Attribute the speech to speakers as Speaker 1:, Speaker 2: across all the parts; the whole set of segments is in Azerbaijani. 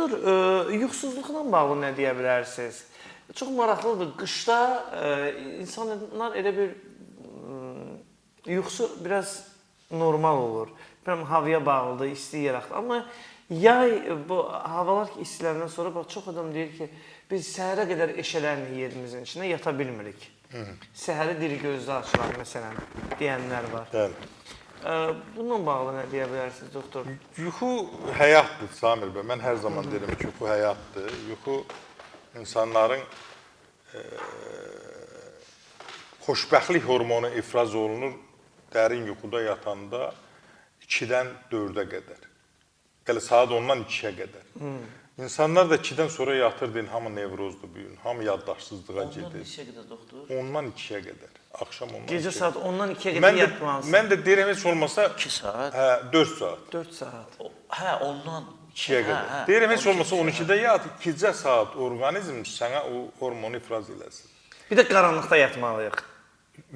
Speaker 1: Doktor, yuxusuzluqla bağlı nə deyə bilərsiniz? Çox maraqlıdır. Qışda insanlar elə bir yuxusu biraz normal olur. Bilmem, havaya bağlıdır, isti yeraqdır. Amma yay bu havalar ki istiləndən sonra bax çox adam deyir ki, biz səhərə qədər eşələrin yerimizin içində yata bilmirik. Səhəri diri gözlə açılan məsələn deyənlər var.
Speaker 2: Bəli.
Speaker 1: Bununla bağlı nə deyə bilərsiniz doktor?
Speaker 2: Yuxu həyatdır Samir bəy. Mən hər zaman deyirəm ki, yuxu həyatdır. Yuxu insanların xoşbəxtlik hormonu ifraz olunur dərin yuxuda yatanda 2-dən 4-ə qədər. Gələ saat 10-dan 2-yə qədər. İnsanlar da 2-dən sonra yatır deyin, hamı nevrozdur bu gün, hamı yaddaşsızlığa gedir.
Speaker 1: 10-dan 2-yə qədər doktor?
Speaker 2: 10-dan 2-yə qədər. Axşam 10-dan 2-yə.
Speaker 1: Gecə saat 10-dan 2-yə qədər yatmalısın.
Speaker 2: Mən də deyirəm heç olmasa
Speaker 3: 2 saat.
Speaker 2: Hə, 4 saat.
Speaker 1: 4 saat.
Speaker 3: Hə, ondan
Speaker 2: 2-yə qədər. Deyirəm heç olmasa 12-də yat, 2-cə saat orqanizm sənə o hormonu ifraz eləsin.
Speaker 1: Bir də qaranlıqda yatmalıyıq.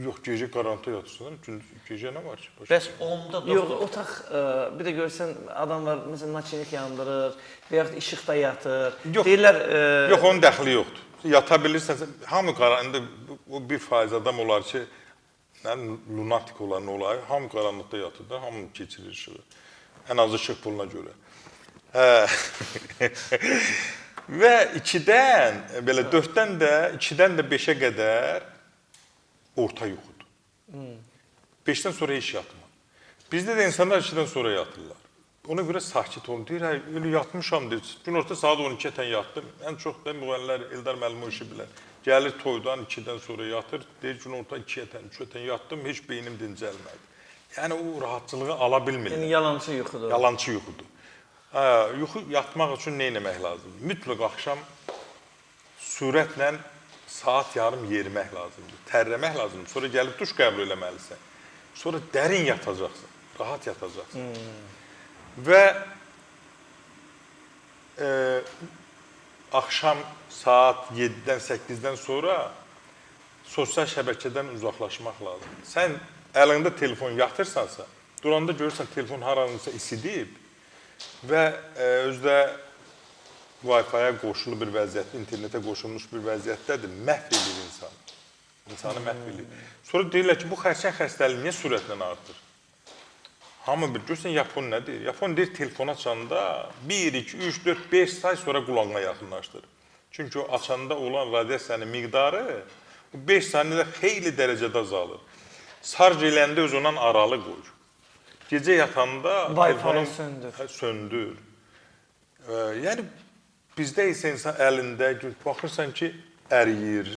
Speaker 2: Yox, gecə qaranlıqda yatırsan, gecə nə var ki?
Speaker 3: Bəs onda
Speaker 1: yox, otaq bir də görsən adam var, məsələn, naçinik yandırır, və yaxud işıqda yatır. Deyirlər
Speaker 2: yox, onun dəxli yoxdur. Yata bilirsən, hamı qaranlıqda o 1% adam olar ki, lunatik olar, nə olar? Hamı qaranlıqda yatır da, hamı keçirir işığı. Ən az işıq puluna görə. Və 2-dən, belə 4-dən də, 2-dən də 5-ə qədər orta yuxudur. 5-dən sonra heç yatma. Bizdə də insanlar 2-dən sonra yatırlar. Ona görə sakit olun. Deyir, öyle yatmışam deyir. Gün orta saat 12-yə tən yatdım. Ən çox da müğənilər, Eldar müəllim o işi bilər. Gəlir toydan 2-dən sonra yatır. Deyir, gün orta 2-yə tən, 3-yə tən yatdım. Heç beynim dincəlmədi. Yəni o rahatçılığı ala bilmirlər.
Speaker 1: Yəni yalançı yuxudur.
Speaker 2: Yalançı yuxudur. Yuxu yatmaq üçün nə etmək lazımdır? Mütləq axşam sürətlə saat yarım yerimək lazımdır. Tərləmək lazımdır. Sonra gəlib duş qəbul eləməlisən. Sonra dərin yatacaqsan. Rahat yatacaqsan. Və axşam saat 7-dən 8-dən sonra sosial şəbəkədən uzaqlaşmaq lazımdır. Sən əlində telefon yatırsansa, duranda görürsən telefon haranınsa isidib və özdə Wi-Fi-yə qoşulu bir vəziyyətdə, internetə qoşulmuş bir vəziyyətdədir, məhv edir insanı. İnsanı məhv edir. Sonra deyirlər ki, bu xərçəng xəstəliyi niyə sürətlə artır? Hamı bir, görürsən, Yapon nə deyir? Yapon deyir, telefon açanda 1, 2, 3, 4, 5 say sonra qulağına yaxınlaşdırır. Çünki o açanda olan radiasiyanın miqdarı 5 saniyədə xeyli dərəcədə azalır. Sarj eləndə öz ondan aralı qoyur. Gecə yatanda
Speaker 1: Wi-Fi söndür.
Speaker 2: Yəni, bizdə isə insan əlində baxırsan ki, əriyir,